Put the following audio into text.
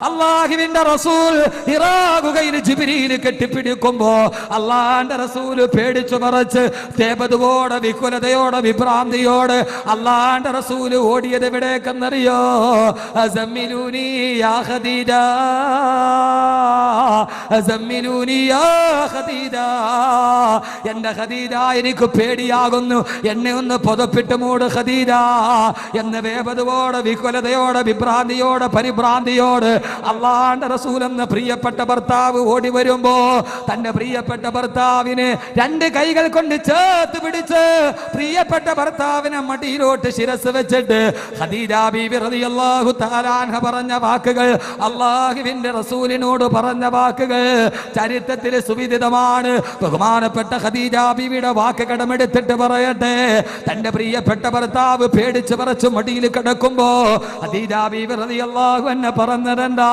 അല്ലാഹുവിന്റെ റസൂൽ ഹിറാ ഗുഹയിൽ ജിബ്രീൽ കെട്ടിപ്പിടിക്കുമ്പോ അല്ലാഹുവിന്റെ റസൂൽ പേടിച്ചു പറച്ച് തേബതുവോടെ വികുലതയോടെ വിഭ്രാന്തിയോടെ അല്ലാഹുവിന്റെ റസൂൽ ഓടിയത് എവിടേക്കെന്നറിയോ? അസമ്മിലൂനി യാ ഖദീജ, അസമ്മിലൂനി യാ ഖദീജ, എന്റെ ഖദീജ എനിക്ക് പേടിയാകുന്നു, എന്നെ ഒന്ന് പുതപ്പിട്ട് മൂട് ഖദീജ എന്ന് വേബതുവോടെ വികുലതയോടെ വിഭ്രാന്തിയോടെ പരിഭ്രാന്തിയോട് അല്ലാഹുവിന്റെ റസൂൽ എന്ന പ്രിയപ്പെട്ട ഭർത്താവ് ഓടി വരുമ്പോ തന്റെ പ്രിയപ്പെട്ട ഭർത്താവിനെ രണ്ട് കൈകൾ കൊണ്ട് ചേർത്ത് പിടിച്ച് പ്രിയപ്പെട്ട ഭർത്താവിനെ മടിയിലോട്ട് ശിരസ് വെച്ചിട്ട് ഖദീജ ബീവി റളിയല്ലാഹു തആല അൻഹ പറഞ്ഞ വാക്കുകൾ, അല്ലാഹുവിന്റെ റസൂലിനോട് പറഞ്ഞ വാക്കുകൾ ചരിത്രത്തിൽ സുവിദിതമാണ്. ബഹുമാനപ്പെട്ട ഖദീജ ബീവിയുടെ വാക്ക് കടമെടുത്തിട്ട് പറയട്ടെ, തന്റെ പ്രിയപ്പെട്ട ഭർത്താവ് പേടിച്ച് പറച്ച് മടിയിൽ കിടക്കുമ്പോ ഖദീജ ബീവി റളിയല്ലാഹു അൻഹ പറഞ്ഞതെന്താ?